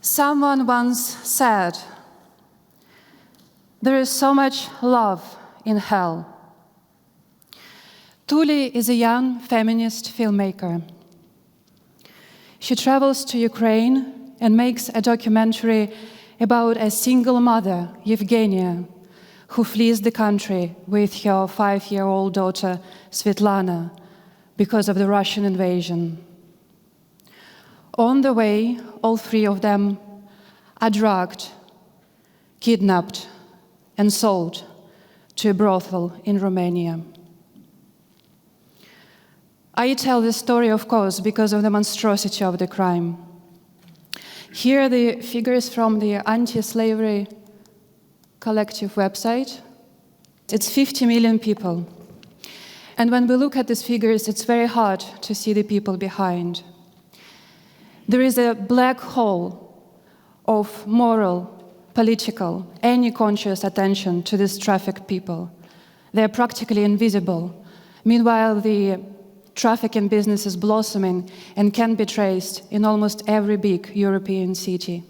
Someone once said, "There is so much love in hell." Tuli is a young feminist filmmaker. She travels to Ukraine and makes a documentary about a single mother, Evgenia, who flees the country with her 5-year-old daughter, Svetlana, because of the Russian invasion. On the way, all 3 of them are drugged, kidnapped, and sold to a brothel in Romania. I tell this story, of course, because of the monstrosity of the crime. Here are the figures from the anti-slavery collective website. It's 50 million people. And when we look at these figures, it's very hard to see the people behind. There is a black hole of moral, political, any conscious attention to these trafficked people. They're practically invisible. Meanwhile, the trafficking business is blossoming and can be traced in almost every big European city.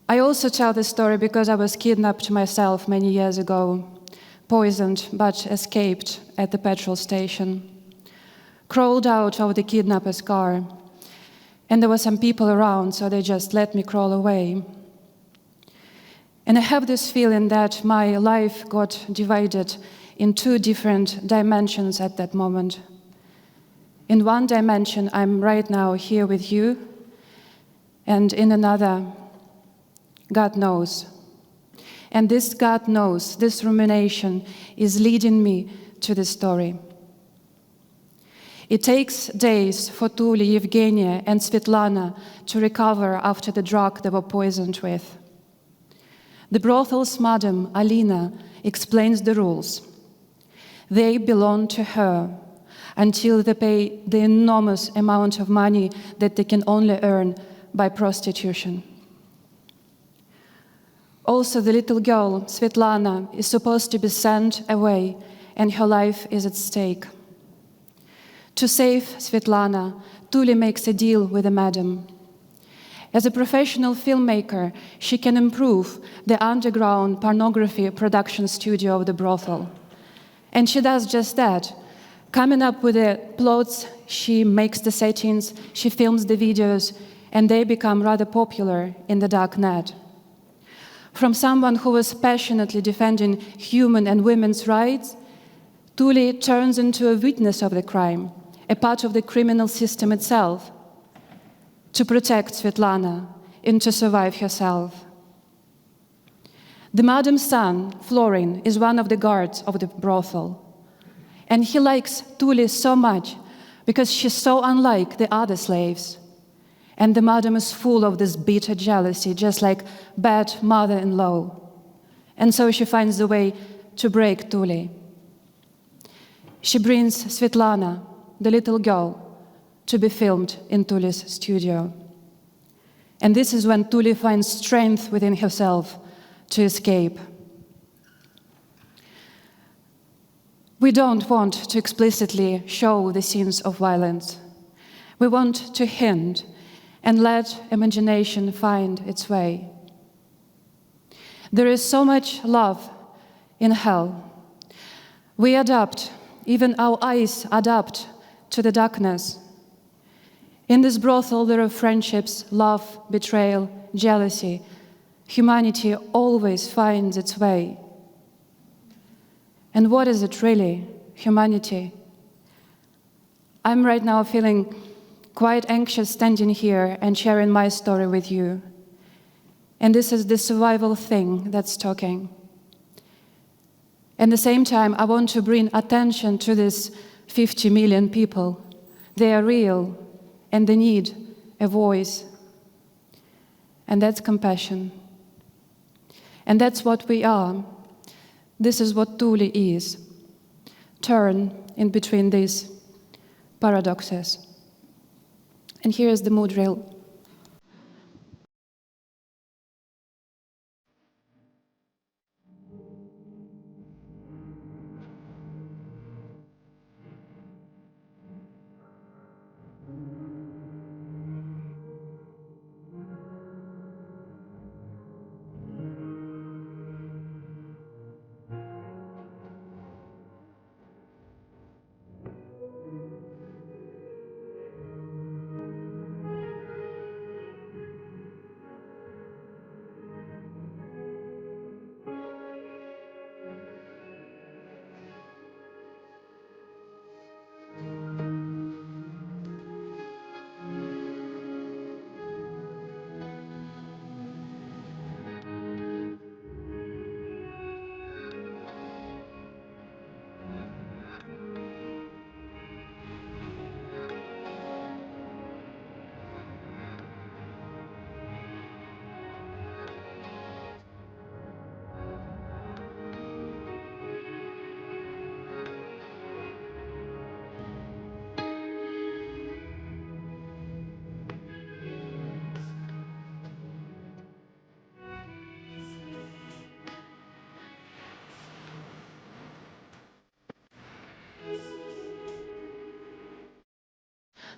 I also tell this story because I was kidnapped myself many years ago, poisoned but escaped at the petrol station, crawled out of the kidnapper's car, and there were some people around, so they just let me crawl away. And I have this feeling that my life got divided in 2 different dimensions at that moment. In one dimension, I'm right now here with you, and in another, God knows. And this God knows, this rumination is leading me to this story. It takes days for Tuli, Evgenia, and Svetlana to recover after the drug they were poisoned with. The brothel's madam, Alina, explains the rules. They belong to her until they pay the enormous amount of money that they can only earn by prostitution. Also, the little girl, Svetlana, is supposed to be sent away, and her life is at stake. To save Svetlana, Tuli makes a deal with the madam. As a professional filmmaker, she can improve the underground pornography production studio of the brothel. And she does just that. Coming up with the plots, she makes the settings, she films the videos, and they become rather popular in the dark net. From someone who was passionately defending human and women's rights, Tuli turns into a witness of the crime, a part of the criminal system itself, to protect Svetlana and to survive herself. The madam's son, Florin, is one of the guards of the brothel. And he likes Tuli so much because she's so unlike the other slaves. And the madam is full of this bitter jealousy, just like bad mother-in-law. And so she finds a way to break Tuli. She brings Svetlana, the little girl, to be filmed in Tuli's studio. And this is when Tuli finds strength within herself to escape. We don't want to explicitly show the scenes of violence. We want to hint and let imagination find its way. There is so much love in hell. We adapt, even our eyes adapt to the darkness. In this brothel, there are friendships, love, betrayal, jealousy. Humanity always finds its way. And what is it really, humanity? I'm right now feeling quite anxious standing here and sharing my story with you. And this is the survival thing that's talking. At the same time, I want to bring attention to these 50 million people. They are real, and they need a voice. And that's compassion. And that's what we are. This is what Tuli is. Turn in between these paradoxes. And here is the mood drill.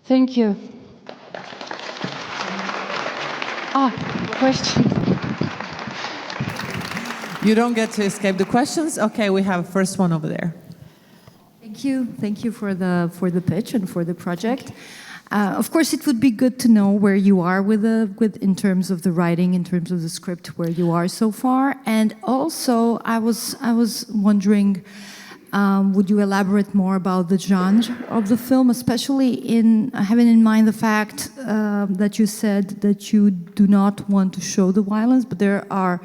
Thank you. Question. You don't get to escape the questions. Okay, we have first one over there. Thank you. Thank you for the pitch and for the project. Of course, it would be good to know where you are with in terms of the writing, in terms of the script, where you are so far. And also, I was wondering, would you elaborate more about the genre of the film, especially in having in mind the fact that you said that you do not want to show the violence, but there are,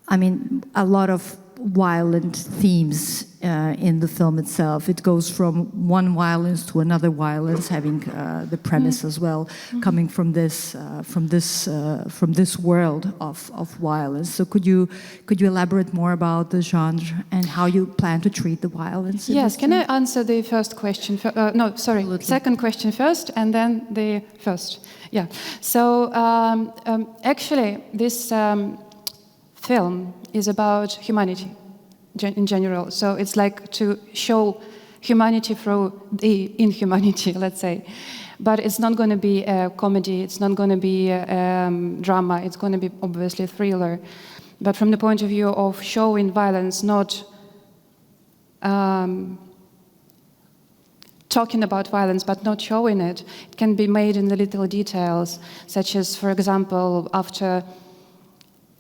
I mean, a lot of violent themes in the film itself. It goes from one violence to another violence, having the premise as well, coming from this world of violence. So could you elaborate more about the genre and how you plan to treat the violence? Yes, can I answer the first question? No, sorry, Absolutely. second question first, and then the first. Yeah. So actually, this film is about humanity in general. So it's like to show humanity through the inhumanity, let's say. But it's not going to be a comedy, it's not going to be a drama, it's going to be obviously a thriller. But from the point of view of showing violence, not talking about violence, but not showing it, it can be made in the little details, such as, for example, after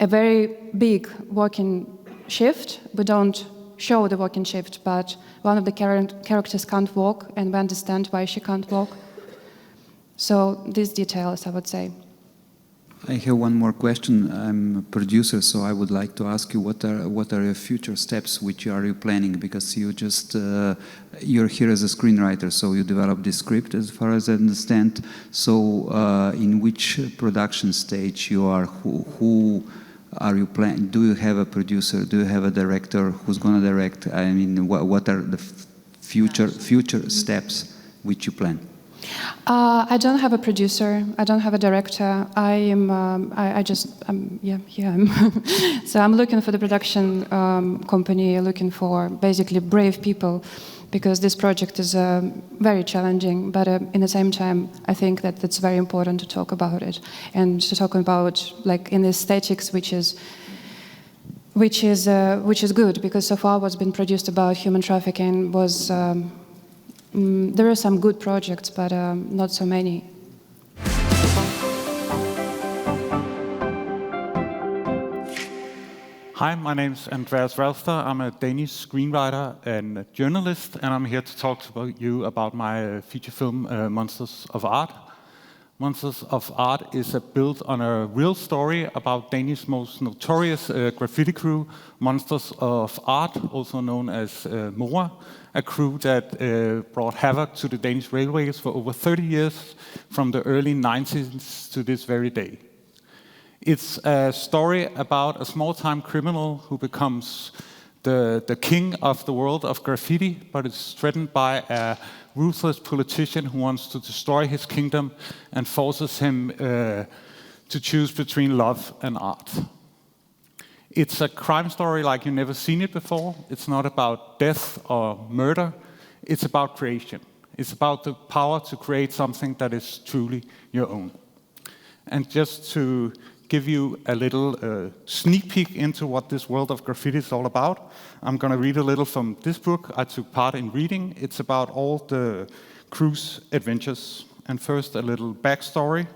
a very big working shift, we don't show the working shift, but one of the characters can't walk, and we understand why she can't walk. So these details, I would say. I have one more question. I'm a producer, so I would like to ask you what are your future steps which are you planning? Because you just you're here as a screenwriter, so you developed this script, as far as I understand. So in which production stage you are? Who are you planning? Do you have a producer? Do you have a director who's going to direct? I mean, what are the future steps which you plan? I don't have a producer. I don't have a director. I am. Yeah, here I am. So I'm looking for the production company, looking for basically brave people, because this project is very challenging. But in the same time, I think that it's very important to talk about it and to talk about like in aesthetics, which is good, because so far what's been produced about human trafficking was. There are some good projects, but not so many. Hi, my name is Andreas Ralster. I'm a Danish screenwriter and a journalist, and I'm here to talk to you about my feature film, Monsters of Art. Monsters of Art is built on a real story about Danish most notorious graffiti crew, Monsters of Art, also known as MOA, a crew that brought havoc to the Danish railways for over 30 years, from the early 90s to this very day. It's a story about a small-time criminal who becomes the king of the world of graffiti, but is threatened by a ruthless politician who wants to destroy his kingdom and forces him to choose between love and art. It's a crime story like you've never seen it before. It's not about death or murder. It's about creation. It's about the power to create something that is truly your own. And just to give you a little sneak peek into what this world of graffiti is all about, I'm going to read a little from this book I took part in reading. It's about all the crew's adventures. And first, a little backstory.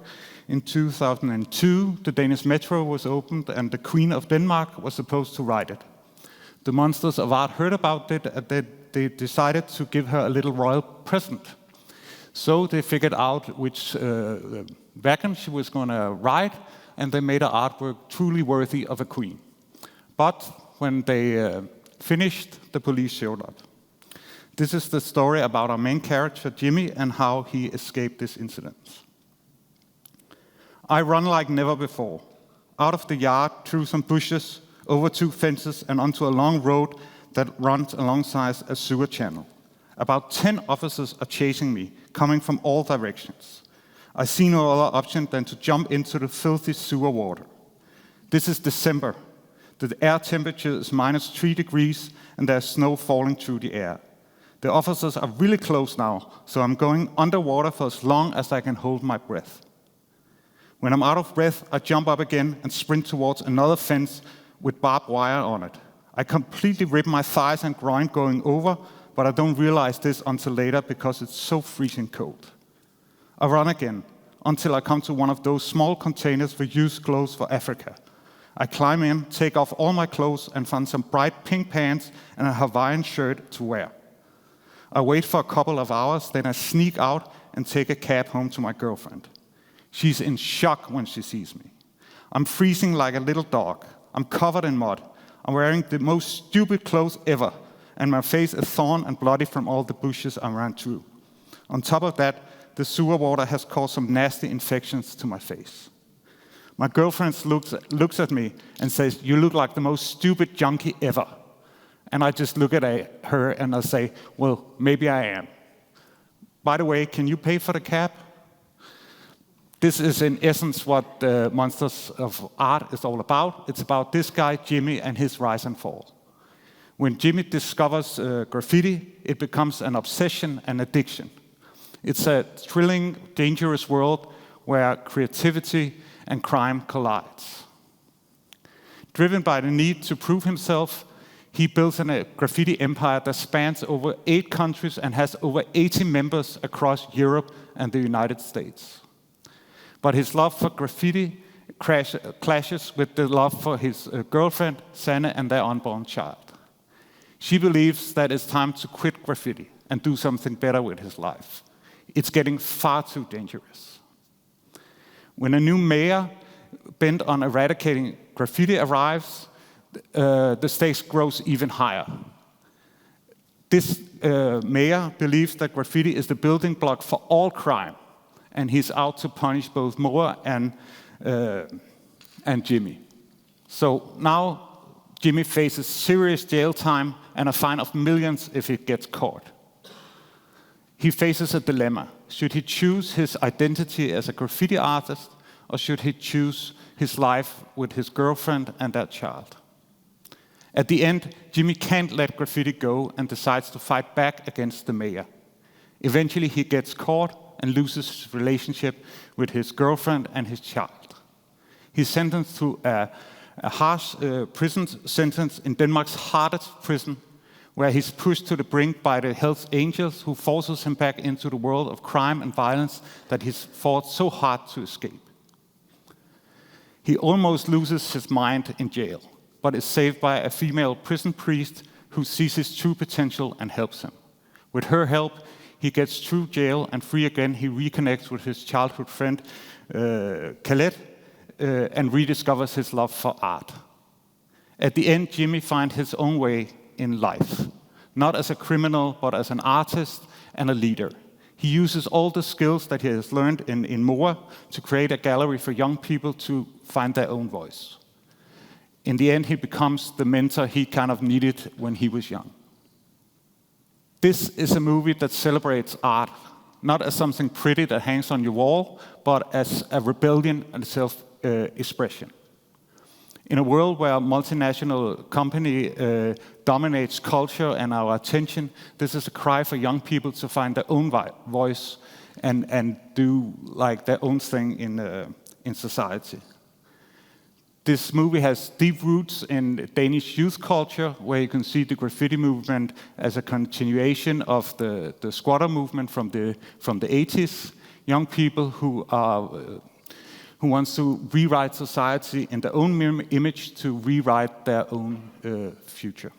In 2002, the Danish metro was opened and the Queen of Denmark was supposed to ride it. The Monsters of Art heard about it and they decided to give her a little royal present. So they figured out which wagon she was going to ride, and they made her artwork truly worthy of a queen. But when they finished, the police showed up. This is the story about our main character, Jimmy, and how he escaped this incident. I run like never before, out of the yard, through some bushes, over 2 fences, and onto a long road that runs alongside a sewer channel. About 10 officers are chasing me, coming from all directions. I see no other option than to jump into the filthy sewer water. This is December. The air temperature is -3 degrees, and there's snow falling through the air. The officers are really close now, so I'm going underwater for as long as I can hold my breath. When I'm out of breath, I jump up again and sprint towards another fence with barbed wire on it. I completely rip my thighs and groin going over, but I don't realize this until later because it's so freezing cold. I run again until I come to one of those small containers for used clothes for Africa. I climb in, take off all my clothes, and find some bright pink pants and a Hawaiian shirt to wear. I wait for a couple of hours, then I sneak out and take a cab home to my girlfriend. She's in shock when she sees me. I'm freezing like a little dog. I'm covered in mud. I'm wearing the most stupid clothes ever, and my face is torn and bloody from all the bushes I ran through. On top of that, the sewer water has caused some nasty infections to my face. My girlfriend looks at me and says, "You look like the most stupid junkie ever." And I just look at her and I say, "Well, maybe I am. By the way, can you pay for the cab?" This is in essence what Monsters of Art is all about. It's about this guy, Jimmy, and his rise and fall. When Jimmy discovers graffiti, it becomes an obsession and addiction. It's a thrilling, dangerous world where creativity and crime collides. Driven by the need to prove himself, he builds a graffiti empire that spans over 8 countries and has over 80 members across Europe and the United States. But his love for graffiti clashes with the love for his girlfriend, Sanne, and their unborn child. She believes that it's time to quit graffiti and do something better with his life. It's getting far too dangerous. When a new mayor bent on eradicating graffiti arrives, the stakes grows even higher. This mayor believes that graffiti is the building block for all crime, and he's out to punish both Moa and Jimmy. So now Jimmy faces serious jail time and a fine of millions if he gets caught. He faces a dilemma. Should he choose his identity as a graffiti artist, or should he choose his life with his girlfriend and their child? At the end, Jimmy can't let graffiti go and decides to fight back against the mayor. Eventually, he gets caught and loses his relationship with his girlfriend and his child. He's sentenced to a harsh prison sentence in Denmark's hardest prison, where he's pushed to the brink by the Hells Angels, who forces him back into the world of crime and violence that he's fought so hard to escape. He almost loses his mind in jail, but is saved by a female prison priest who sees his true potential and helps him. With her help, he gets through jail and free again. He reconnects with his childhood friend, Khaled, and rediscovers his love for art. At the end, Jimmy finds his own way in life, not as a criminal, but as an artist and a leader. He uses all the skills that he has learned in Moa to create a gallery for young people to find their own voice. In the end, he becomes the mentor he kind of needed when he was young. This is a movie that celebrates art, not as something pretty that hangs on your wall, but as a rebellion and self-expression. In a world where a multinational company dominates culture and our attention, this is a cry for young people to find their own voice and do like their own thing in society. This movie has deep roots in Danish youth culture, where you can see the graffiti movement as a continuation of the squatter movement from the 80s. Young people who wants to rewrite society in their own image to rewrite their own future.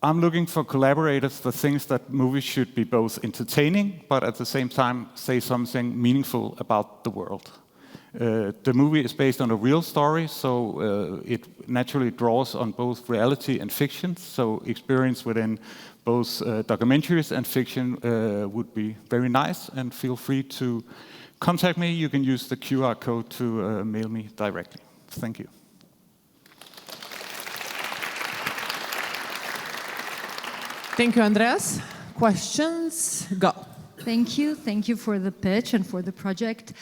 I'm looking for collaborators for things that movies should be both entertaining, but at the same time say something meaningful about the world. The movie is based on a real story, so it naturally draws on both reality and fiction. So experience within both documentaries and fiction would be very nice, and feel free to contact me. You can use the QR code to mail me directly. Thank you. Thank you, Andreas. Questions? Go. Thank you for the pitch and for the project.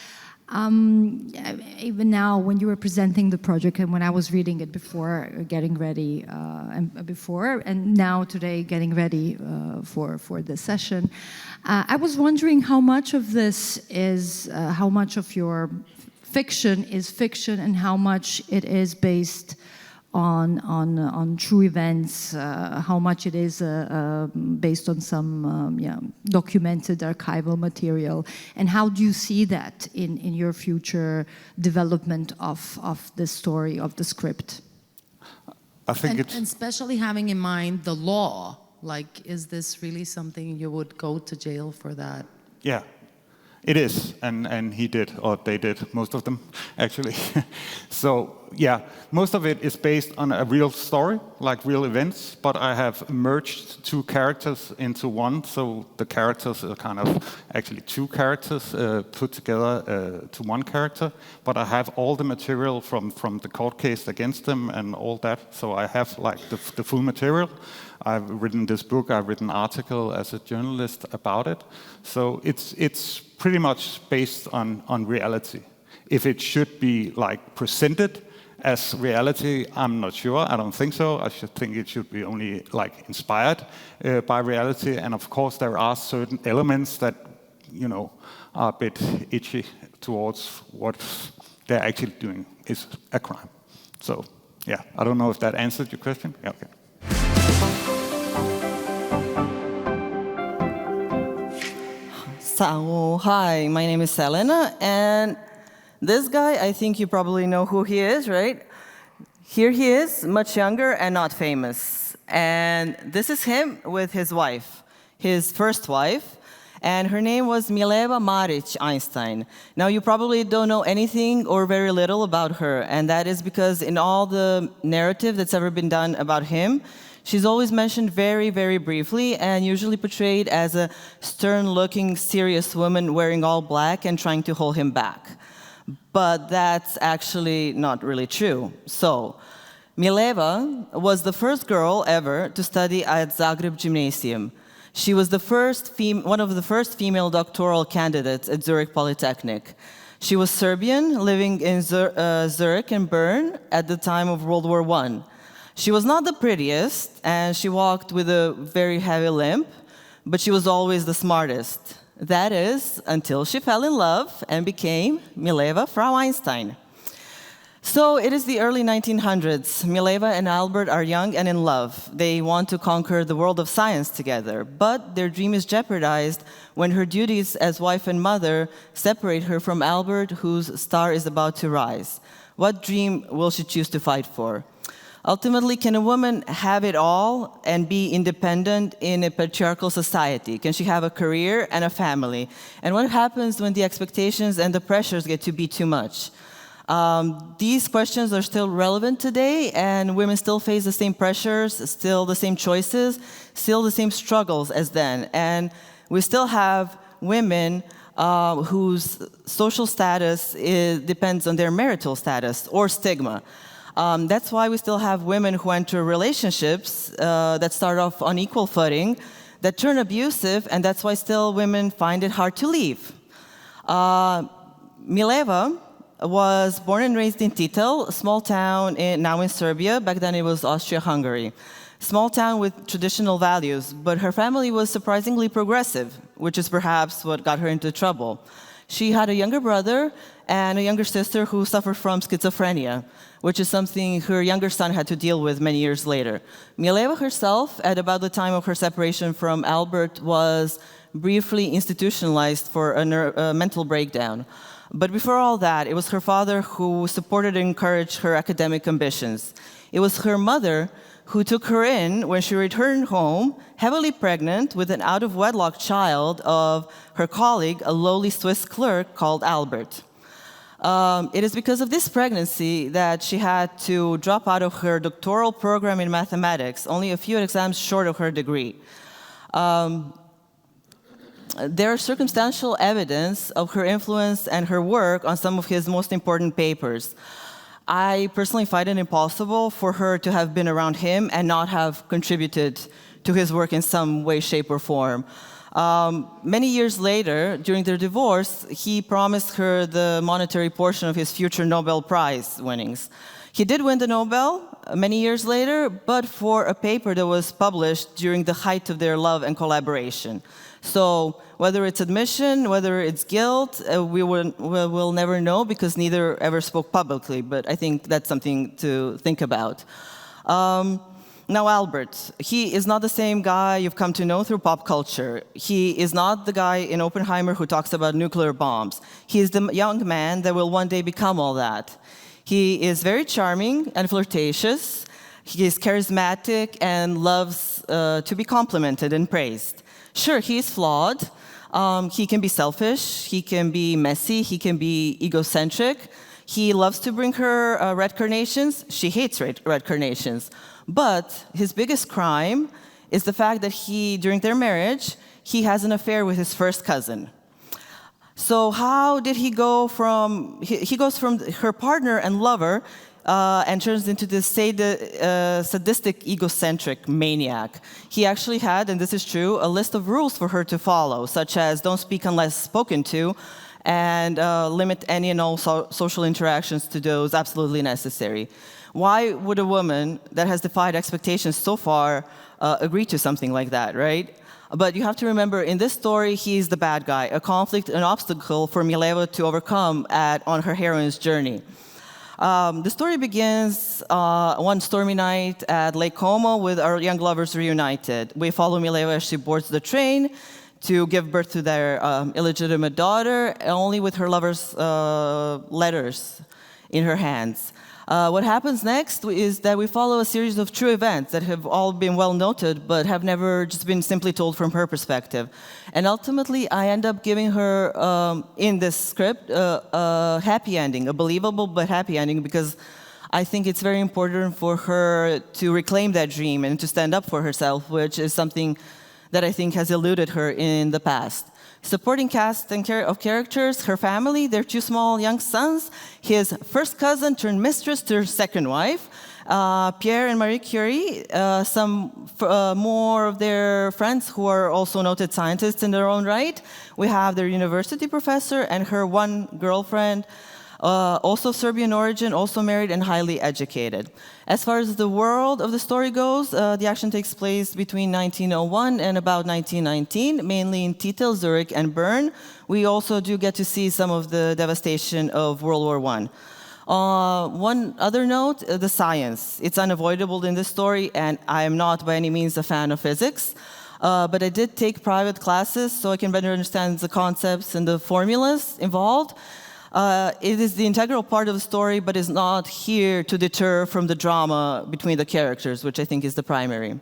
Even now, when you were presenting the project and when I was reading it before, getting ready, and now today getting ready for this session, I was wondering how much of this is, how much of your fiction is fiction and how much it is based on true events, how much it is based on some documented archival material, and how do you see that in your future development of the story, of the script? I think And especially having in mind the law, like, is this really something you would go to jail for that? yeah, it is, and he did, or they did, most of them, actually. So, yeah, most of it is based on a real story, like real events, but I have merged two characters into one, so the characters are kind of actually two characters put together to one character, but I have all the material from the court case against them and all that, so I have like the full material. I've written this book, I've written an article as a journalist about it, so it's pretty much based on reality. If it should be like presented as reality, I'm not sure. I don't think so. I should think it should be only like inspired by reality. And of course, there are certain elements that, you know, are a bit itchy towards what they're actually doing is a crime. So, yeah, I don't know if that answered your question. Yeah, okay. So, hi, my name is Selena, and this guy, I think you probably know who he is, right? Here he is, much younger and not famous. And this is him with his wife, his first wife, and her name was Mileva Maric Einstein. Now, you probably don't know anything or very little about her, and that is because in all the narrative that's ever been done about him, she's always mentioned very, very briefly and usually portrayed as a stern-looking, serious woman wearing all black and trying to hold him back. But that's actually not really true. So, Mileva was the first girl ever to study at Zagreb Gymnasium. She was one of the first female doctoral candidates at Zurich Polytechnic. She was Serbian, living in Zurich and Bern at the time of World War I. She was not the prettiest, and she walked with a very heavy limp, but she was always the smartest. That is, until she fell in love and became Mileva Frau Einstein. So it is the early 1900s. Mileva and Albert are young and in love. They want to conquer the world of science together, but their dream is jeopardized when her duties as wife and mother separate her from Albert, whose star is about to rise. What dream will she choose to fight for? Ultimately, can a woman have it all and be independent in a patriarchal society? Can she have a career and a family? And what happens when the expectations and the pressures get to be too much? These questions are still relevant today, and women still face the same pressures, still the same choices, still the same struggles as then. And we still have women whose social status depends on their marital status or stigma. That's why we still have women who enter relationships that start off on equal footing, that turn abusive, and that's why still women find it hard to leave. Mileva was born and raised in Titel, a small town now in Serbia. Back then it was Austria-Hungary. Small town with traditional values, but her family was surprisingly progressive, which is perhaps what got her into trouble. She had a younger brother and a younger sister who suffered from schizophrenia, which is something her younger son had to deal with many years later. Mileva herself, at about the time of her separation from Albert, was briefly institutionalized for a mental breakdown. But before all that, it was her father who supported and encouraged her academic ambitions. It was her mother who took her in when she returned home, heavily pregnant with an out-of-wedlock child of her colleague, a lowly Swiss clerk called Albert. It is because of this pregnancy that she had to drop out of her doctoral program in mathematics, only a few exams short of her degree. There is circumstantial evidence of her influence and her work on some of his most important papers. I personally find it impossible for her to have been around him and not have contributed to his work in some way, shape, or form. Many years later, during their divorce, he promised her the monetary portion of his future Nobel Prize winnings. He did win the Nobel many years later, but for a paper that was published during the height of their love and collaboration. So whether it's admission, whether it's guilt, we'll never know because neither ever spoke publicly, but I think that's something to think about. Now Albert, he is not the same guy you've come to know through pop culture. He is not the guy in Oppenheimer who talks about nuclear bombs. He is the young man that will one day become all that. He is very charming and flirtatious. He is charismatic and loves to be complimented and praised. Sure, he is flawed. He can be selfish. He can be messy. He can be egocentric. He loves to bring her red carnations. She hates red carnations. But his biggest crime is the fact that during their marriage, he has an affair with his first cousin. So how did he go from, he goes from her partner and lover and turns into this sadistic, egocentric maniac. He actually had, and this is true, a list of rules for her to follow, such as don't speak unless spoken to, and limit any and all social interactions to those absolutely necessary. Why would a woman that has defied expectations so far agree to something like that, right? But you have to remember, in this story, he's the bad guy, a conflict, an obstacle for Mileva to overcome on her heroine's journey. The story begins one stormy night at Lake Como with our young lovers reunited. We follow Mileva as she boards the train to give birth to their illegitimate daughter, only with her lover's letters in her hands. What happens next is that we follow a series of true events that have all been well noted, but have never just been simply told from her perspective. And ultimately, I end up giving her, in this script, a happy ending, a believable but happy ending, because I think it's very important for her to reclaim that dream and to stand up for herself, which is something that I think has eluded her in the past. Supporting cast of characters, her family, their two small young sons, his first cousin turned mistress to her second wife, Pierre and Marie Curie, some more of their friends who are also noted scientists in their own right. We have their university professor and her one girlfriend, also Serbian origin, also married and highly educated. As far as the world of the story goes, the action takes place between 1901 and about 1919, mainly in Titel, Zurich, and Bern. We also do get to see some of the devastation of World War I. One other note, the science. It's unavoidable in this story, and I am not by any means a fan of physics. But I did take private classes so I can better understand the concepts and the formulas involved. It is the integral part of the story, but is not here to deter from the drama between the characters, which I think is the primary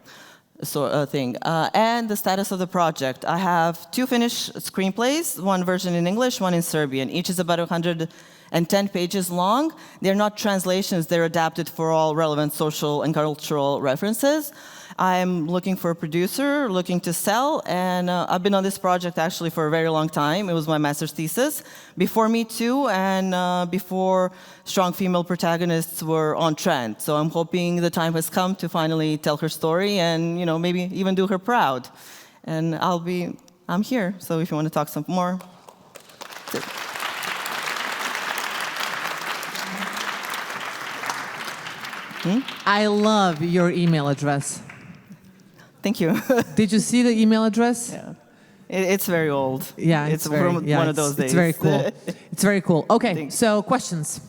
thing. And the status of the project. I have 2 finished screenplays, one version in English, one in Serbian. Each is about 110 pages long. They're not translations, they're adapted for all relevant social and cultural references. I'm looking for a producer, looking to sell, and I've been on this project actually for a very long time. It was my master's thesis. Before Me Too and before strong female protagonists were on trend. So I'm hoping the time has come to finally tell her story and, you know, maybe even do her proud. And I'm here, so if you want to talk some more. I love your email address. Thank you. Did you see the email address? Yeah. It's very old. Yeah, it's from one of those days. It's very cool. It's very cool. Okay, Thanks. so questions.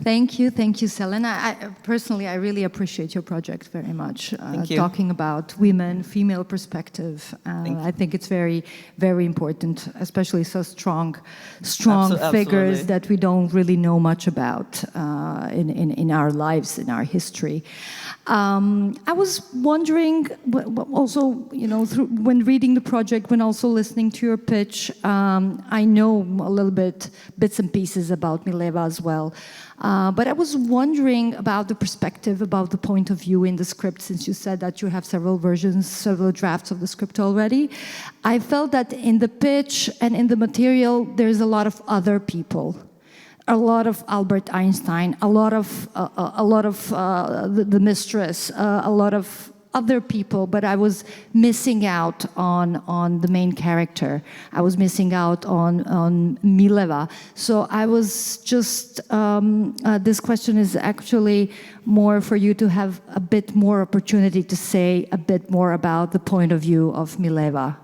Thank you, Selena. Personally, I really appreciate your project very much. Thank you. Talking about women, female perspective. I think it's very, very important, especially so strong figures that we don't really know much about in our lives, in our history. I was wondering, also, you know, when reading the project, when also listening to your pitch, I know a little bit, bits and pieces about Mileva as well. But I was wondering about the perspective, about the point of view in the script, since you said that you have several versions, several drafts of the script already. I felt that in the pitch and in the material, there's a lot of other people. A lot of Albert Einstein, a lot of the mistress, a lot of other people, but I was missing out on the main character. I was missing out on Mileva. So I was just, this question is actually more for you to have a bit more opportunity to say a bit more about the point of view of Mileva.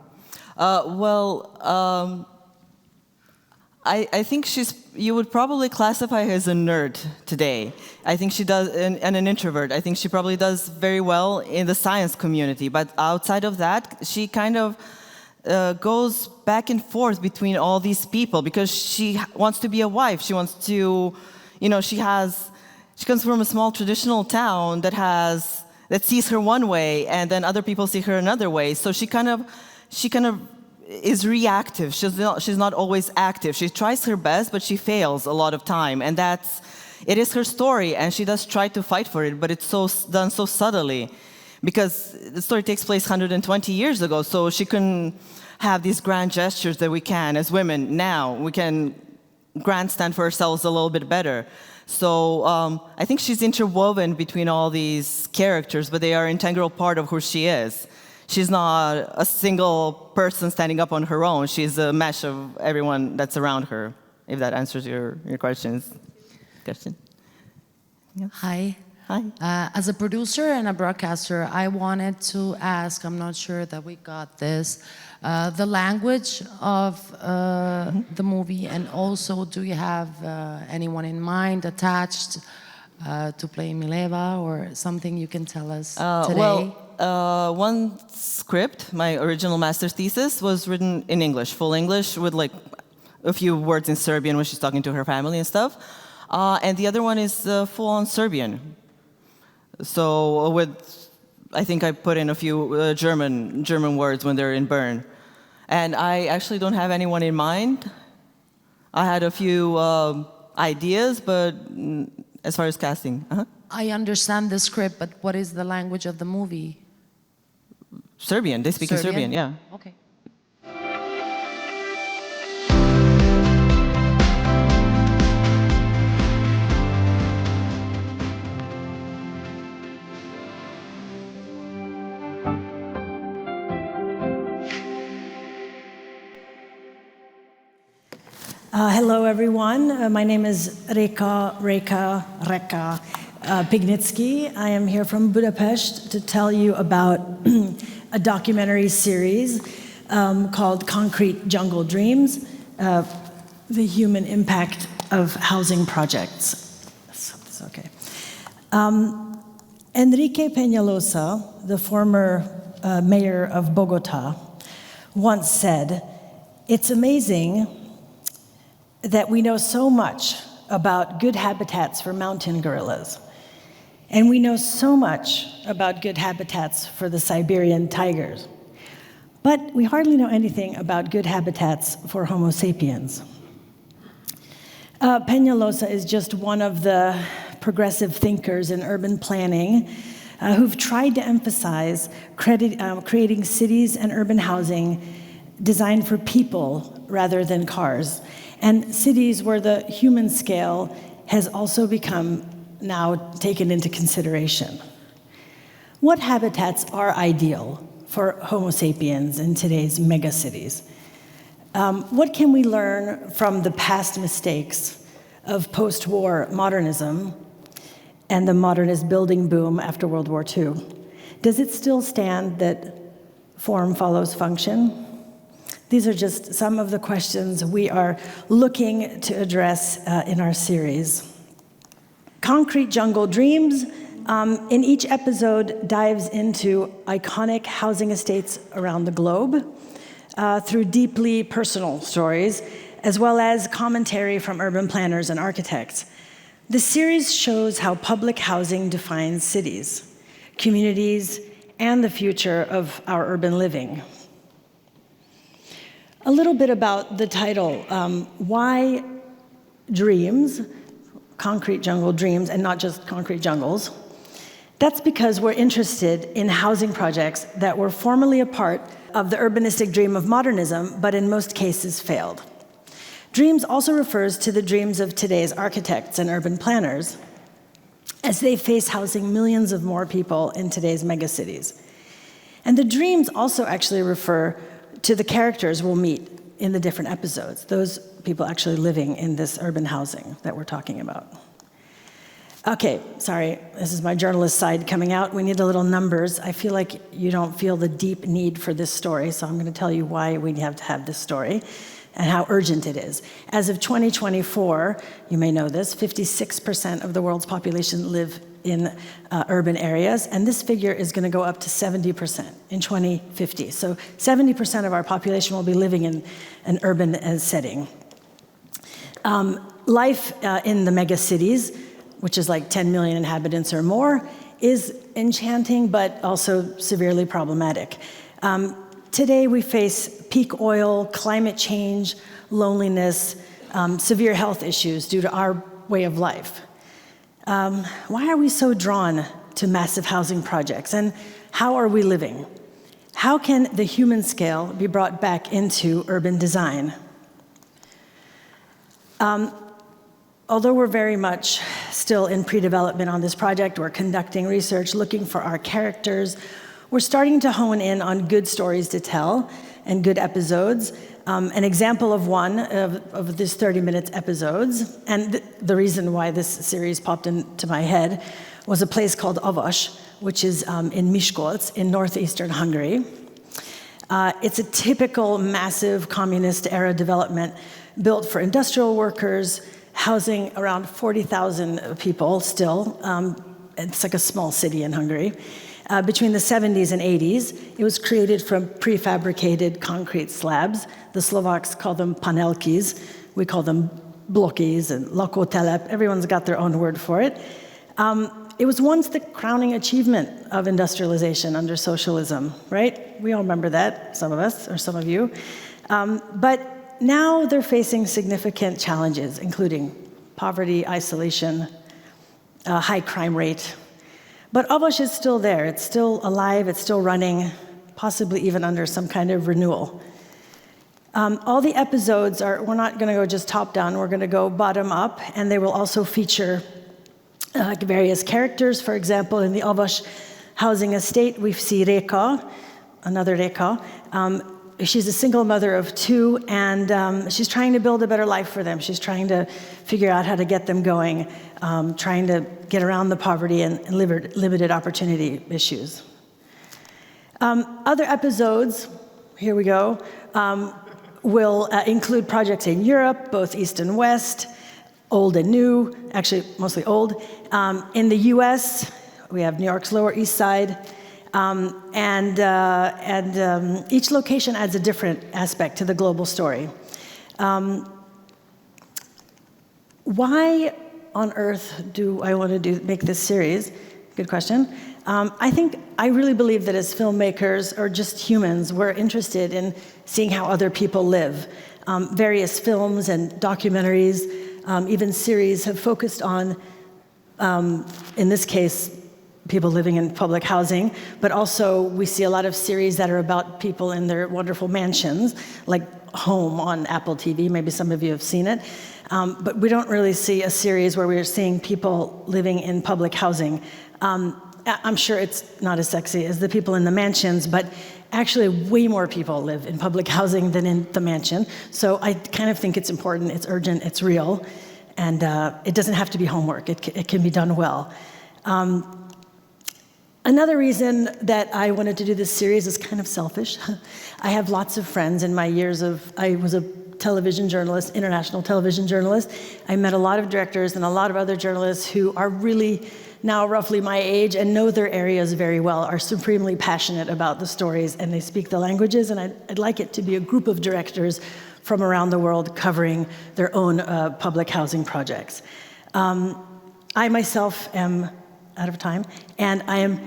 I think you would probably classify her as a nerd today. I think she does, and an introvert. I think she probably does very well in the science community, but outside of that, she kind of goes back and forth between all these people because she wants to be a wife. She wants to, she comes from a small traditional town that sees her one way, and then other people see her another way. So she kind of is reactive. She's not always active. She tries her best, but she fails a lot of time, and it is her story, and she does try to fight for it, but it's done so subtly, because the story takes place 120 years ago. So she couldn't have these grand gestures that we can as women now. We can grandstand for ourselves a little bit better. So I think she's interwoven between all these characters, but they are an integral part of who she is. She's not a single person standing up on her own. She's a mesh of everyone that's around her, if that answers your questions. Question? Yeah. Hi. Hi. As a producer and a broadcaster, I wanted to ask, I'm not sure that we got this, the language of the movie, and also do you have anyone in mind attached to play Mileva, or something you can tell us today? One script, my original master's thesis, was written in English, full English, with like a few words in Serbian when she's talking to her family and stuff. And the other one is full-on Serbian. So I think I put in a few German words when they're in Bern. And I actually don't have anyone in mind. I had a few ideas, but as far as casting. I understand the script, but what is the language of the movie? Serbian. They speak in Serbian, yeah. Okay. Hello, everyone. My name is Reka Pignitsky. I am here from Budapest to tell you about a documentary series called Concrete Jungle Dreams, the human impact of housing projects. That's okay. Enrique Peñalosa, the former mayor of Bogota, once said, "It's amazing that we know so much about good habitats for mountain gorillas, and we know so much about good habitats for the Siberian tigers, but we hardly know anything about good habitats for Homo sapiens." Peñalosa is just one of the progressive thinkers in urban planning who've tried to emphasize creating cities and urban housing designed for people rather than cars, and cities where the human scale has also become now taken into consideration. What habitats are ideal for Homo sapiens in today's megacities? What can we learn from the past mistakes of post-war modernism and the modernist building boom after World War II? Does it still stand that form follows function? These are just some of the questions we are looking to address in our series. Concrete Jungle Dreams, in each episode, dives into iconic housing estates around the globe through deeply personal stories, as well as commentary from urban planners and architects. The series shows how public housing defines cities, communities, and the future of our urban living. A little bit about the title. Why dreams, concrete jungle dreams, and not just concrete jungles? That's because we're interested in housing projects that were formerly a part of the urbanistic dream of modernism, but in most cases failed. Dreams also refers to the dreams of today's architects and urban planners. as they face housing millions of more people in today's megacities. And the dreams also actually refer to the characters we'll meet in the different episodes, those people actually living in this urban housing that we're talking about. Okay, sorry, this is my journalist side coming out. We need a little numbers. I feel like you don't feel the deep need for this story, so I'm going to tell you why we have to have this story and how urgent it is. As of 2024, you may know this, 56% of the world's population live in urban areas, and this figure is going to go up to 70% in 2050. So 70% of our population will be living in an urban setting. Life in the mega cities, which is like 10 million inhabitants or more, is enchanting but also severely problematic. Today we face peak oil, climate change, loneliness, severe health issues due to our way of life. Why are we so drawn to massive housing projects, and how are we living? How can the human scale be brought back into urban design? Although we're very much still in pre-development on this project, we're conducting research, looking for our characters. We're starting to hone in on good stories to tell and good episodes. An example of one of this 30 minutes episodes, and the reason why this series popped into my head, was a place called Avas, which is in Miskolc in northeastern Hungary. It's a typical massive communist-era development built for industrial workers, housing around 40,000 people still. It's like a small city in Hungary. Between the 70s and 80s, it was created from prefabricated concrete slabs. The Slovaks call them panelkis. We call them blokis and lakotelep. Everyone's got their own word for it. It was once the crowning achievement of industrialization under socialism, right? We all remember that, some of us, or some of you. But now they're facing significant challenges, including poverty, isolation, a high crime rate. But Avas is still there. It's still alive. It's still running, possibly even under some kind of renewal. All the episodes we're not going to go just top down. We're going to go bottom up, and they will also feature various characters. For example, in the Avas housing estate, we see Reka, another Reka. She's a single mother of two, and she's trying to build a better life for them. She's trying to figure out how to get them going, trying to get around the poverty and limited opportunity issues. Other episodes, here we go, will include projects in Europe, both East and West, old and new, actually mostly old. In the US, we have New York's Lower East Side. Each location adds a different aspect to the global story. Why on earth do I want to make this series? Good question. I really believe that as filmmakers, or just humans, we're interested in seeing how other people live. Various films and documentaries, even series, have focused on, in this case, people living in public housing, but also we see a lot of series that are about people in their wonderful mansions, like Home on Apple TV. Maybe some of you have seen it. But we don't really see a series where we're seeing people living in public housing. I'm sure it's not as sexy as the people in the mansions, but actually way more people live in public housing than in the mansion. So I kind of think it's important, it's urgent, it's real, and it doesn't have to be homework. It can be done well. Another reason that I wanted to do this series is kind of selfish. I have lots of friends in my years I was a television journalist, international television journalist. I met a lot of directors and a lot of other journalists who are really now roughly my age and know their areas very well, are supremely passionate about the stories, and they speak the languages, and I'd like it to be a group of directors from around the world covering their own public housing projects. I myself am out of time, and I am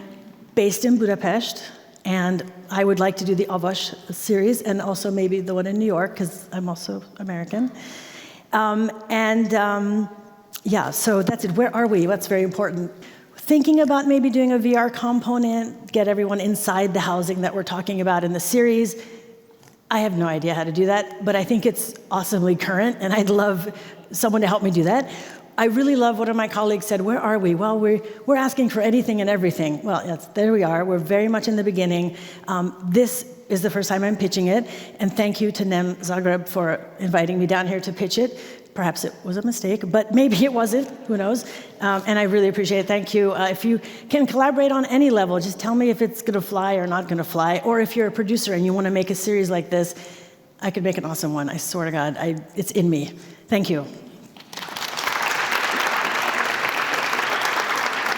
based in Budapest, and I would like to do the Avas series and also maybe the one in New York, because I'm also American. Yeah, so that's it. Where are we? What's very important? Thinking about maybe doing a VR component, get everyone inside the housing that we're talking about in the series. I have no idea how to do that, but I think it's awesomely current, and I'd love someone to help me do that. I really love one of my colleagues said, where are we? Well, we're asking for anything and everything. Well, yes, there we are. We're very much in the beginning. This is the first time I'm pitching it, and thank you to NEM Zagreb for inviting me down here to pitch it. Perhaps it was a mistake, but maybe it wasn't, who knows? And I really appreciate it, thank you. If you can collaborate on any level, just tell me if it's gonna fly or not gonna fly, or if you're a producer and you wanna make a series like this, I could make an awesome one, I swear to God, it's in me. Thank you.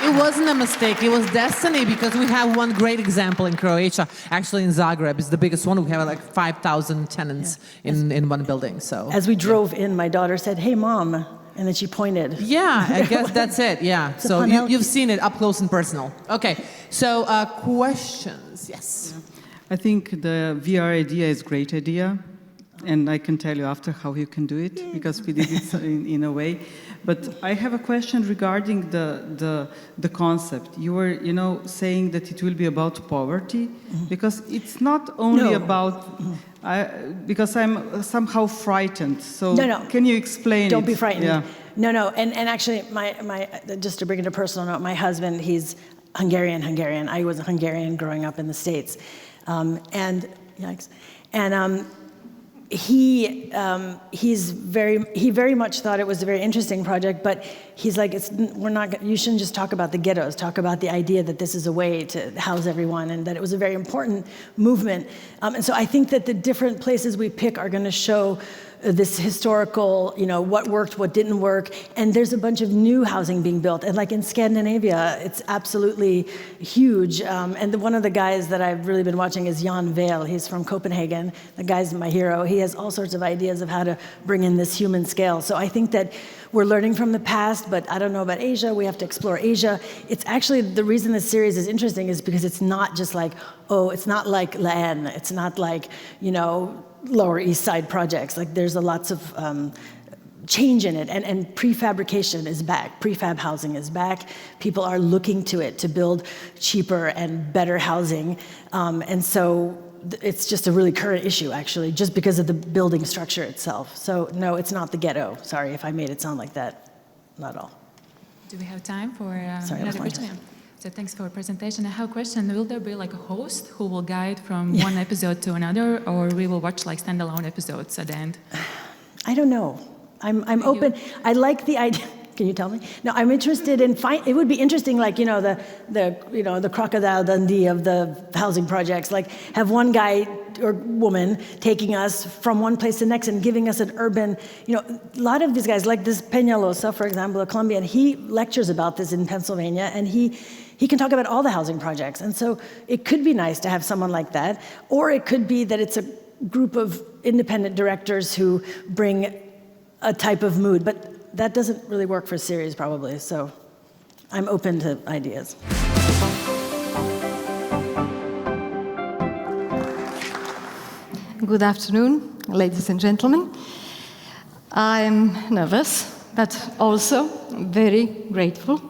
It wasn't a mistake, it was destiny, because we have one great example in Croatia, actually in Zagreb. It's the biggest one. We have like 5,000 tenants in one building. So as we drove in, my daughter said, "Hey, Mom," and then she pointed. Yeah, I guess that's it, yeah. So you've seen it up close and personal. Okay, so questions, yes. I think the VR idea is a great idea, and I can tell you after how you can do it, because we did it in a way. But I have a question regarding the concept. You were, saying that it will be about poverty, because it's not only about. Because I'm somehow frightened. So can you explain? Don't be frightened. Yeah. No. And actually, my just to bring it to a personal note, my husband, he's Hungarian. I was a Hungarian growing up in the States, and yikes, and. He very much thought it was a very interesting project, but he's like, you shouldn't just talk about the ghettos, talk about the idea that this is a way to house everyone, and that it was a very important movement. And so I think that the different places we pick are going to show this historical, what worked, what didn't work, and there's a bunch of new housing being built. And like in Scandinavia, it's absolutely huge. And one of the guys that I've really been watching is Jan Veil. He's from Copenhagen. The guy's my hero. He has all sorts of ideas of how to bring in this human scale. So I think that we're learning from the past, but I don't know about Asia. We have to explore Asia. It's actually, the reason this series is interesting is because it's not just like, it's not like LAN. It's not like, Lower East Side projects. Like there's lots of change in it, and prefabrication is back. Prefab housing is back. People are looking to it to build cheaper and better housing, and so it's just a really current issue, actually, just because of the building structure itself. So no, it's not the ghetto. Sorry if I made it sound like that. Not at all. Do we have time for another question? So thanks for your presentation. I have a question. Will there be like a host who will guide from one episode to another, or we will watch like standalone episodes at the end? I don't know. I'm open. I like the idea. Can you tell me? No, I'm interested in. It would be interesting, like the Crocodile Dundee of the housing projects. Like have one guy or woman taking us from one place to the next and giving us an urban. A lot of these guys, like this Peñalosa, for example, a Colombian, he lectures about this in Pennsylvania, and he can talk about all the housing projects. And so it could be nice to have someone like that, or it could be that it's a group of independent directors who bring a type of mood, but that doesn't really work for a series probably, so I'm open to ideas. Good afternoon, ladies and gentlemen. I'm nervous, but also very grateful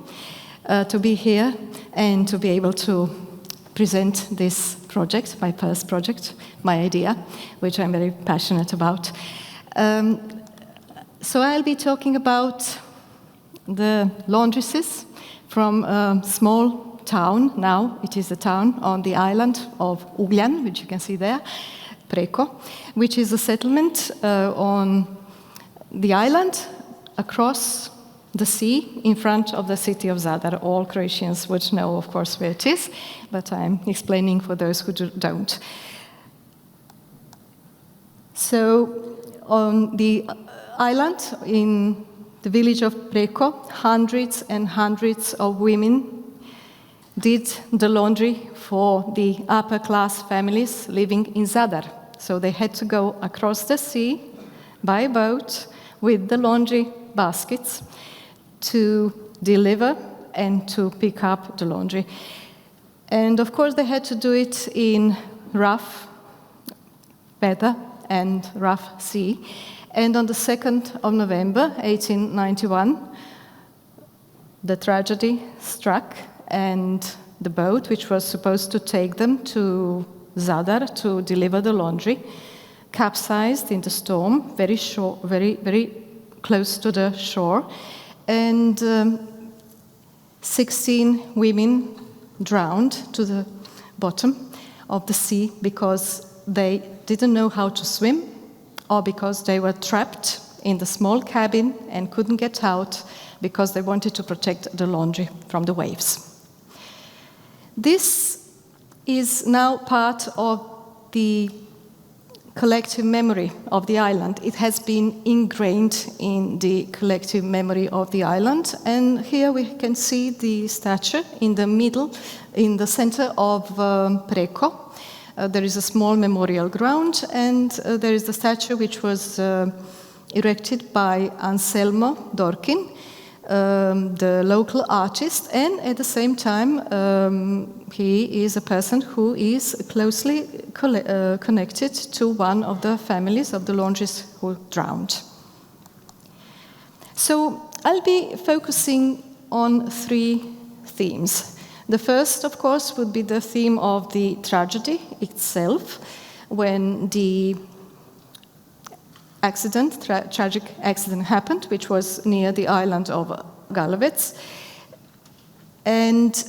to be here and to be able to present this project, my first project, my idea, which I'm very passionate about. So I'll be talking about the laundresses from a small town. Now it is a town on the island of Ugljan, which you can see there, Preko, which is a settlement on the island across the sea in front of the city of Zadar. All Croatians would know, of course, where it is, but I'm explaining for those who don't. So on the island in the village of Preko, hundreds and hundreds of women did the laundry for the upper class families living in Zadar. So they had to go across the sea by boat with the laundry baskets to deliver and to pick up the laundry. And of course they had to do it in rough weather and rough sea. And on the 2nd of November, 1891, the tragedy struck, and the boat, which was supposed to take them to Zadar to deliver the laundry, capsized in the storm, very close to the shore. and 16 women drowned to the bottom of the sea because they didn't know how to swim or because they were trapped in the small cabin and couldn't get out because they wanted to protect the laundry from the waves. This is now part of the collective memory of the island. It has been ingrained in the collective memory of the island, and here we can see the statue in the middle, in the center of Preko. There is a small memorial ground, and there is the statue which was erected by Anselmo Dorkin, the local artist, and at the same time he is a person who is closely connected to one of the families of the laundries who drowned. So I'll be focusing on 3 themes. The first, of course, would be the theme of the tragedy itself, when the tragic accident happened, which was near the island of Galovec. And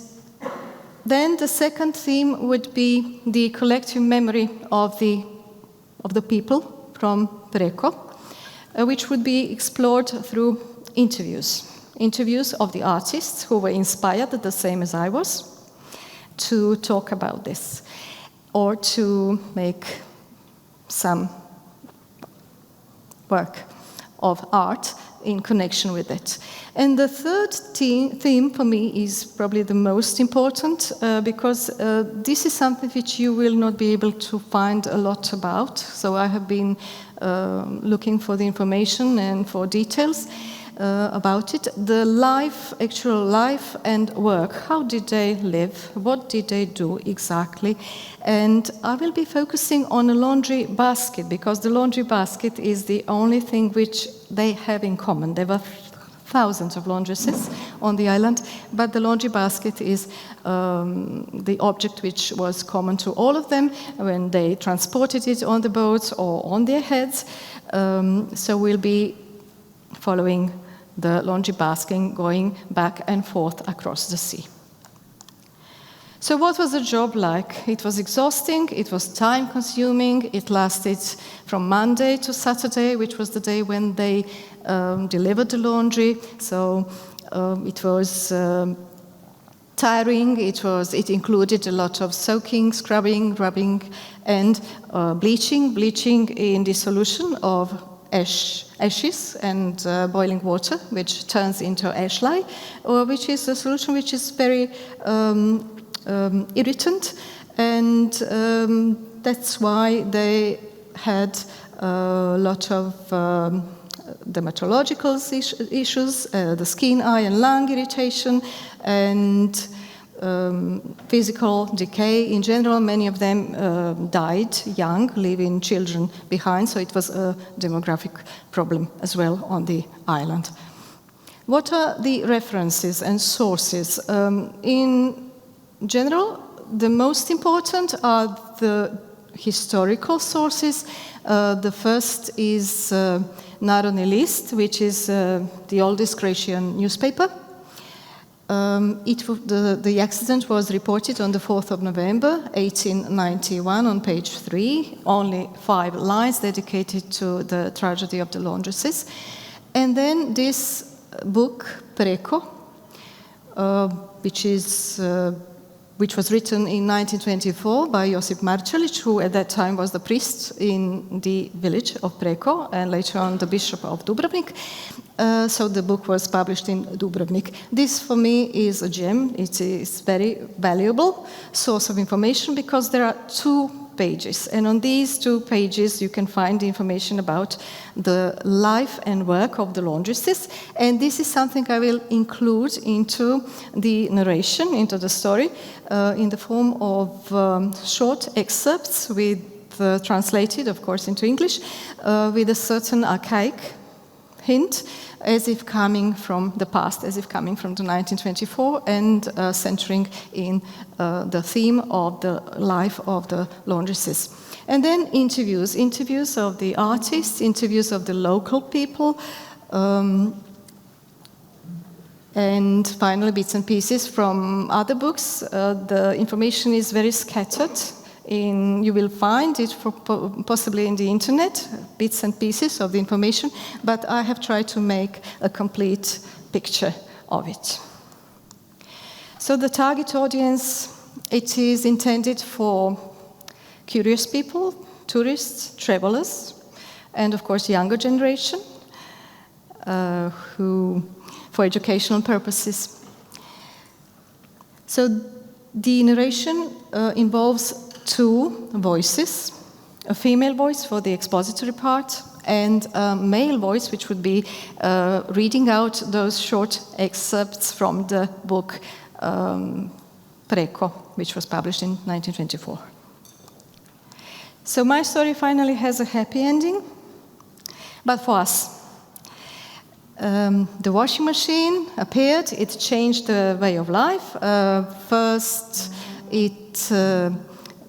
then the second theme would be the collective memory of the people from Preko, which would be explored through interviews of the artists who were inspired, the same as I was, to talk about this or to make some work of art in connection with it. And the third theme for me is probably the most important because this is something which you will not be able to find a lot about. So I have been looking for the information and for details about it. The actual life and work. How did they live? What did they do exactly? And I will be focusing on a laundry basket because the laundry basket is the only thing which they have in common. There were thousands of laundresses on the island, but the laundry basket is the object which was common to all of them when they transported it on the boats or on their heads. So we'll be following the laundry basket going back and forth across the sea. So what was the job like? It was exhausting, it was time-consuming, it lasted from Monday to Saturday, which was the day when they delivered the laundry. So it was tiring, it included a lot of soaking, scrubbing, rubbing, and bleaching in the solution of ashes and boiling water, which turns into ash lye, which is a solution which is very irritant, and that's why they had a lot of dermatological issues, the skin, eye, and lung irritation, and physical decay in general. Many of them died young, leaving children behind, so it was a demographic problem as well on the island. What are the references and sources? In general, the most important are the historical sources. The first is Narodni List, which is the oldest Croatian newspaper. The accident was reported on the 4th of November, 1891, on page 3, only 5 lines dedicated to the tragedy of the laundresses. And then this book, Preko, which was written in 1924 by Josip Marčelić, who at that time was the priest in the village of Preko and later on the bishop of Dubrovnik. So the book was published in Dubrovnik. This for me is a gem. It is very valuable source of information because there are 2 pages, and on these 2 pages you can find information about the life and work of the laundresses, and this is something I will include into the narration, into the story, in the form of short excerpts translated, of course, into English, with a certain archaic hint, as if coming from the past, as if coming from the 1924, and centering in the theme of the life of the laundresses. And then interviews of the artists, interviews of the local people, And finally, bits and pieces from other books. The information is very scattered. You will find it possibly in the internet, bits and pieces of the information, but I have tried to make a complete picture of it. So the target audience, it is intended for curious people, tourists, travelers, and of course younger generation, for educational purposes. So the narration involves two voices, a female voice for the expository part and a male voice which would be reading out those short excerpts from the book Preko, which was published in 1924. So my story finally has a happy ending, but for us. The washing machine appeared, it changed the way of life. First,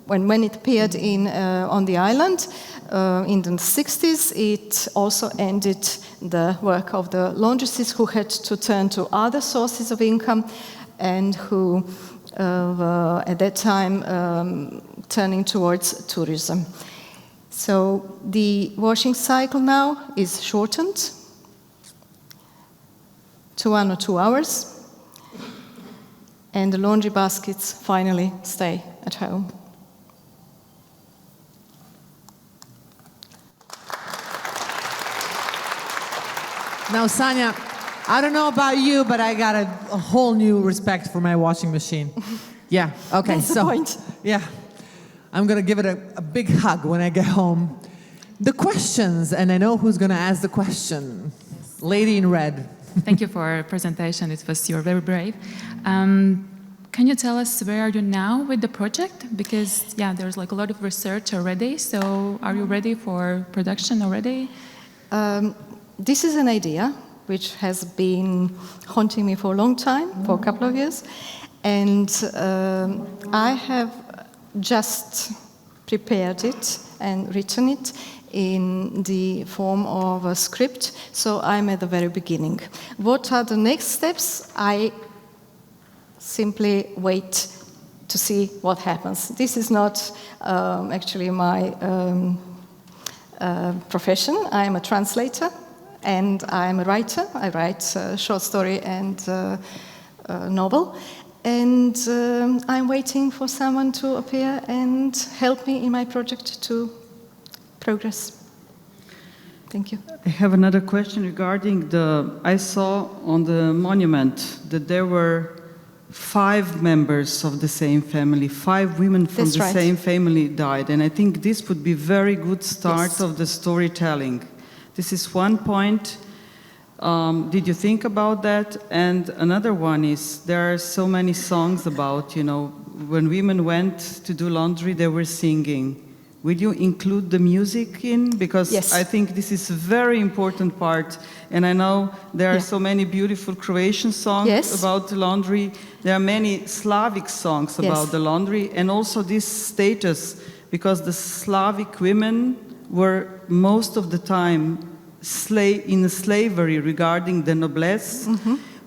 when it appeared on the island in the 60s, it also ended the work of the laundresses who had to turn to other sources of income and who were at that time turning towards tourism. So the washing cycle now is shortened to 1 or 2 hours, and the laundry baskets finally stay at home. Now, Sanya, I don't know about you, but I got a whole new respect for my washing machine. Yeah, okay, That's the point. Yeah, I'm gonna give it a big hug when I get home. The questions, and I know who's gonna ask the question. Lady in red. Thank you for your presentation. You're very brave. Can you tell us where are you now with the project? Because there's like a lot of research already. So are you ready for production already? This is an idea which has been haunting me for a long time, for a couple of years, and I have just prepared it and written it in the form of a script, so I'm at the very beginning. What are the next steps? I simply wait to see what happens. This is not actually my profession. I am a translator and I am a writer. I write a short story and a novel. And I'm waiting for someone to appear and help me in my project to progress. Thank you. I have another question regarding I saw on the monument that there were 5 members of the same family, 5 women from That's the right. same family died. And I think this would be a very good start of the storytelling. This is one point. Did you think about that? And another one is, there are so many songs about, when women went to do laundry, they were singing. Will you include the music in? Because Yes. I think this is a very important part. And I know there are so many beautiful Croatian songs about the laundry. There are many Slavic songs about the laundry. And also this status, because the Slavic women were most of the time in slavery regarding the noblesse,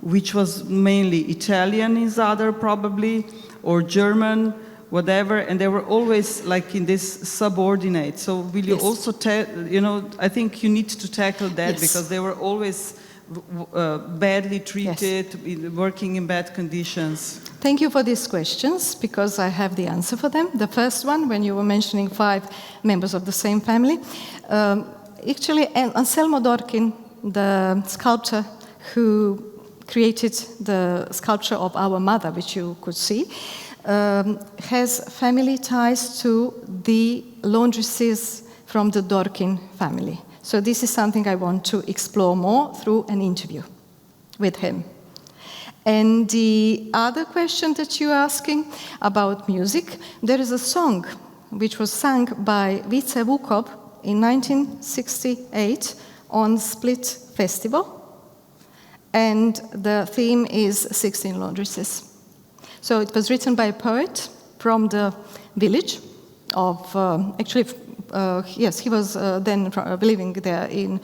which was mainly Italian is other probably, or German, whatever, and they were always like in this subordinate. So will you also, I think you need to tackle that because they were always badly treated, working in bad conditions. Thank you for these questions, because I have the answer for them. The first one, when you were mentioning 5 members of the same family, actually Anselmo Dorkin, the sculptor who created the sculpture of Our Mother, which you could see, has family ties to the laundresses from the Dorkin family. So this is something I want to explore more through an interview with him. And the other question that you're asking about music, there is a song which was sung by Vice Vukov in 1968 on Split Festival, and the theme is 16 Laundresses. So it was written by a poet from the village of, he was then living there in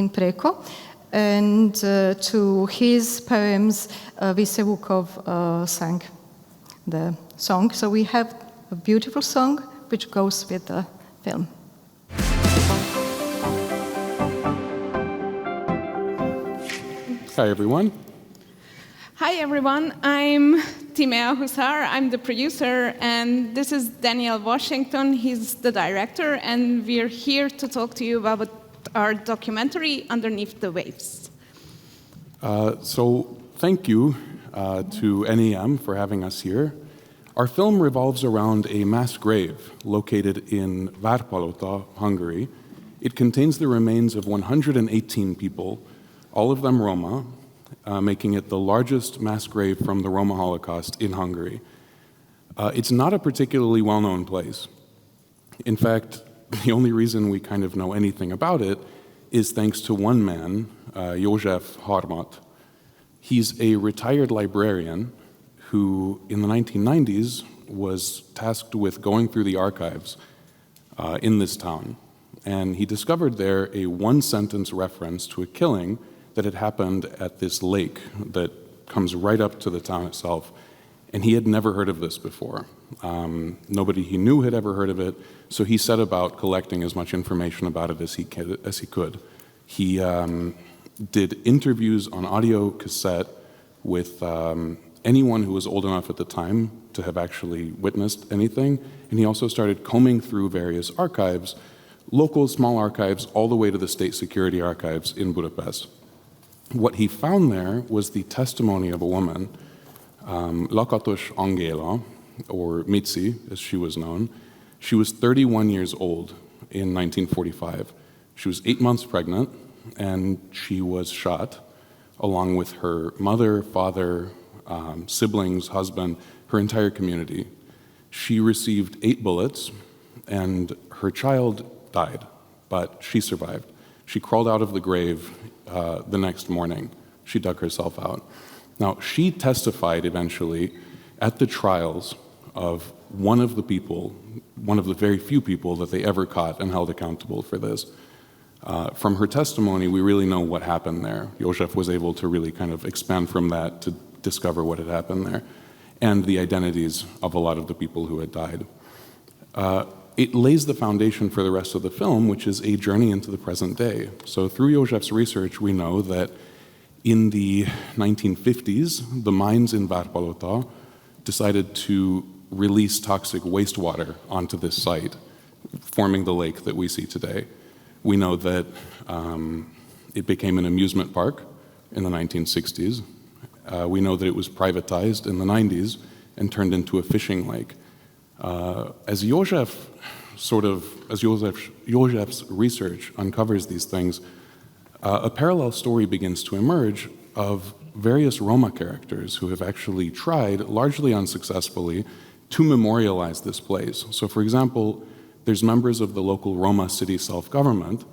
Preko, and to his poems, Visevukov sang the song. So we have a beautiful song which goes with the film. Hi, everyone. Hi, everyone. I'm Timea Hussar. I'm the producer, and this is Daniel Washington. He's the director, and we're here to talk to you about our documentary, Underneath the Waves. So thank you to NEM for having us here. Our film revolves around a mass grave located in Várpalota, Hungary. It contains the remains of 118 people, all of them Roma, making it the largest mass grave from the Roma Holocaust in Hungary. It's not a particularly well-known place. In fact, the only reason we kind of know anything about it is thanks to one man, József Harmat. He's a retired librarian who, in the 1990s, was tasked with going through the archives in this town. And he discovered there a one-sentence reference to a killing that had happened at this lake that comes right up to the town itself. And he had never heard of this before. Nobody he knew had ever heard of it, so he set about collecting as much information about it as he could. He did interviews on audio cassette with anyone who was old enough at the time to have actually witnessed anything, and he also started combing through various archives, local small archives, all the way to the state security archives in Budapest. What he found there was the testimony of a woman, Lakatos Angéla, or Mitzi, as she was known. She was 31 years old in 1945. She was 8 months pregnant, and she was shot, along with her mother, father, siblings, husband, her entire community. She received 8 bullets, and her child died, but she survived. She crawled out of the grave the next morning. She dug herself out. Now, she testified eventually at the trials of one of the people, one of the very few people that they ever caught and held accountable for this. From her testimony, we really know what happened there. József was able to really kind of expand from that to discover what had happened there and the identities of a lot of the people who had died. It lays the foundation for the rest of the film, which is a journey into the present day. So through József's research, we know that in the 1950s, the mines in Várpalota decided to release toxic wastewater onto this site, forming the lake that we see today. We know that it became an amusement park in the 1960s. We know that it was privatized in the 90s and turned into a fishing lake. As József's research uncovers these things, a parallel story begins to emerge of various Roma characters who have actually tried, largely unsuccessfully, to memorialize this place. So, for example, there's members of the local Roma city self-government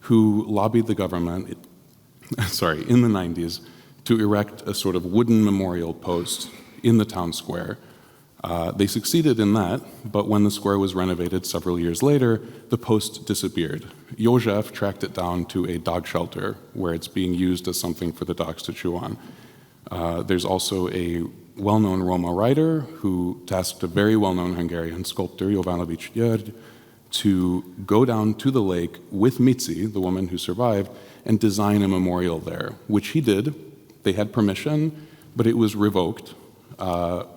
who lobbied the government, in the 90s, to erect a sort of wooden memorial post in the town square. They succeeded in that, but when the square was renovated several years later, the post disappeared. József tracked it down to a dog shelter where it's being used as something for the dogs to chew on. There's also a well-known Roma writer who tasked a very well-known Hungarian sculptor, Jovanovič György, to go down to the lake with Mitzi, the woman who survived, and design a memorial there, which he did. They had permission, but it was revoked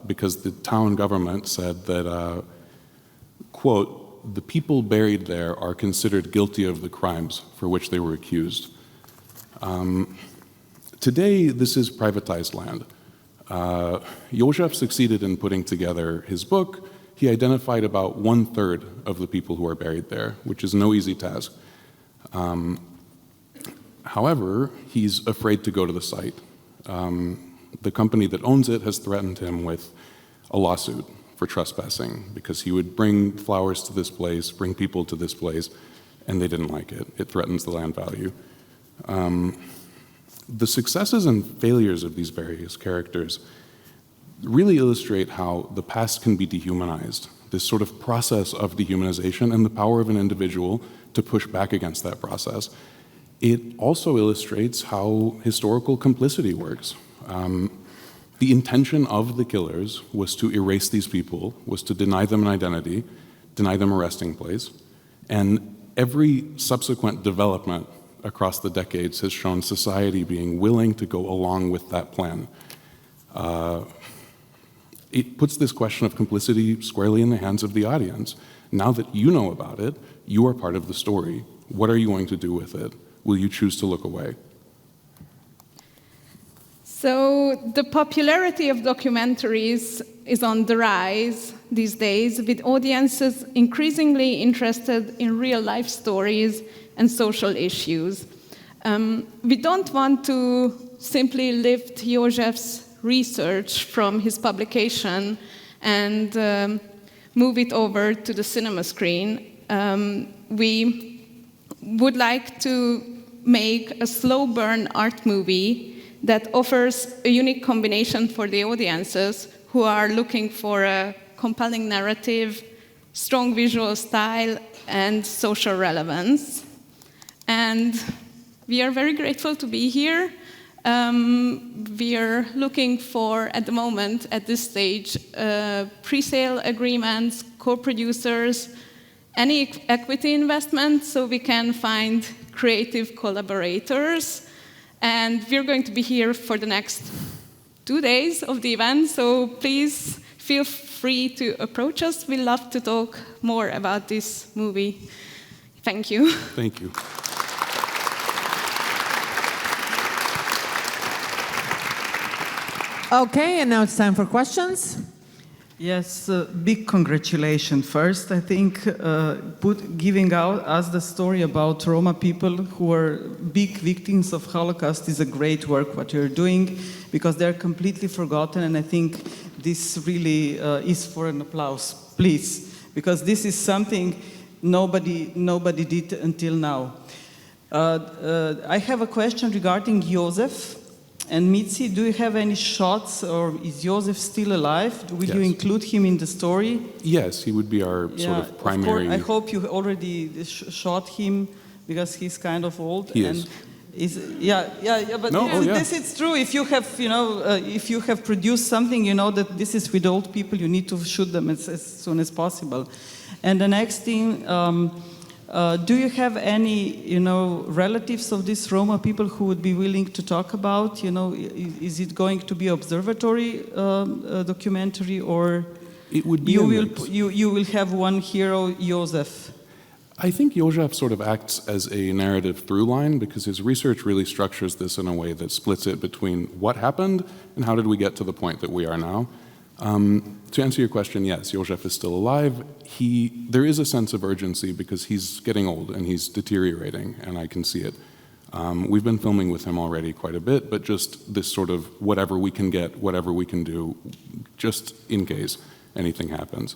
because the town government said that, quote, the people buried there are considered guilty of the crimes for which they were accused. Today, this is privatized land. József succeeded in putting together his book. He identified about 1/3 of the people who are buried there, which is no easy task. However, he's afraid to go to the site. The company that owns it has threatened him with a lawsuit for trespassing because he would bring flowers to this place, bring people to this place, and they didn't like it. It threatens the land value. The successes and failures of these various characters really illustrate how the past can be dehumanized, this sort of process of dehumanization and the power of an individual to push back against that process. It also illustrates how historical complicity works. The intention of the killers was to erase these people, was to deny them an identity, deny them a resting place, and every subsequent development across the decades has shown society being willing to go along with that plan. It puts this question of complicity squarely in the hands of the audience. Now that you know about it, you are part of the story. What are you going to do with it? Will you choose to look away? So the popularity of documentaries is on the rise these days, with audiences increasingly interested in real-life stories and social issues. We don't want to simply lift József's research from his publication and move it over to the cinema screen. We would like to make a slow burn art movie that offers a unique combination for the audiences who are looking for a compelling narrative, strong visual style, and social relevance. And we are very grateful to be here. We are looking for, at the moment, at this stage, pre-sale agreements, co-producers, any equity investment, so we can find creative collaborators. And we're going to be here for the next 2 days of the event, so please feel free to approach us. We love to talk more about this movie. Thank you. Thank you. Okay, and now it's time for questions. Yes, big congratulations. First, I think giving out us the story about Roma people who were big victims of Holocaust is a great work what you're doing, because they're completely forgotten, and I think this really is for an applause, please, because this is something nobody did until now. I have a question regarding József. And Mitzi, do you have any shots, or is József still alive? Will you include him in the story? Yes, he would be our sort of primary... I hope you already shot him, because he's kind of old. He is. But this is true. If you have, if you have produced something, you know that this is with old people, you need to shoot them as soon as possible. And the next thing, do you have any, relatives of these Roma people who would be willing to talk about? Is it going to be observatory documentary, or it would be you will have one hero, József? I think József sort of acts as a narrative through line, because his research really structures this in a way that splits it between what happened and how did we get to the point that we are now. To answer your question, yes, József is still alive. There is a sense of urgency because he's getting old and he's deteriorating, and I can see it. We've been filming with him already quite a bit, but just this sort of whatever we can get, whatever we can do, just in case anything happens.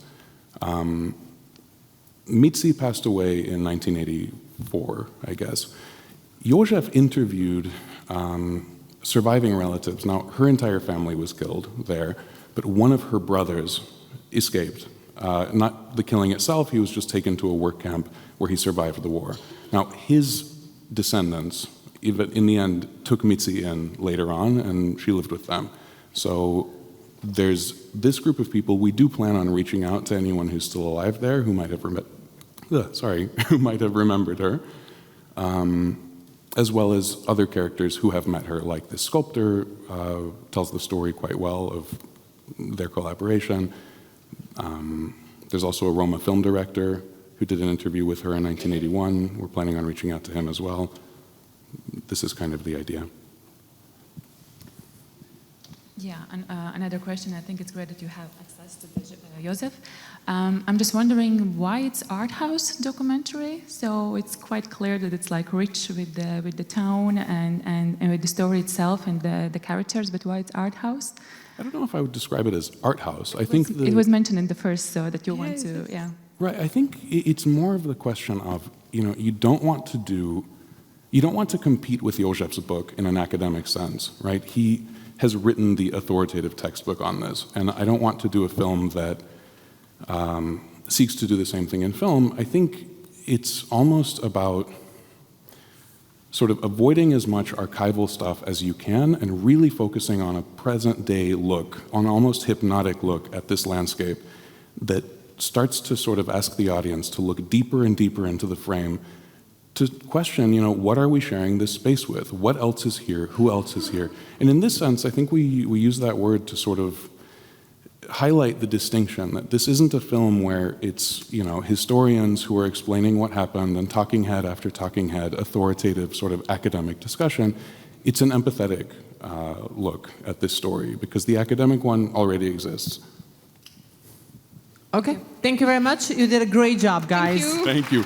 Mitzi passed away in 1984, I guess. József interviewed surviving relatives. Now, her entire family was killed there, but one of her brothers escaped. Not the killing itself, he was just taken to a work camp where he survived the war. Now, his descendants, even in the end, took Mitzi in later on, and she lived with them. So there's this group of people. We do plan on reaching out to anyone who's still alive there who might have, who might have remembered her, as well as other characters who have met her, like this sculptor tells the story quite well of their collaboration. There's also a Roma film director who did an interview with her in 1981. We're planning on reaching out to him as well. This is kind of the idea. Yeah, and another question. I think it's great that you have access to József. I'm just wondering why it's art house documentary. So it's quite clear that it's like rich with the tone and with the story itself and the characters, but why it's art house? I don't know if I would describe it as art house. It was mentioned in the first, so that you want to, yeah. Right. I think it's more of the question of, you don't want to compete with József's book in an academic sense, right? He has written the authoritative textbook on this, and I don't want to do a film that seeks to do the same thing in film. I think it's almost about sort of avoiding as much archival stuff as you can and really focusing on a present day look, on almost hypnotic look at this landscape that starts to sort of ask the audience to look deeper and deeper into the frame, to question, what are we sharing this space with? What else is here? Who else is here? And in this sense, I think we use that word to sort of highlight the distinction that this isn't a film where it's, historians who are explaining what happened and talking head after talking head, authoritative sort of academic discussion. It's an empathetic look at this story because the academic one already exists. Okay, thank you very much. You did a great job, guys. Thank you.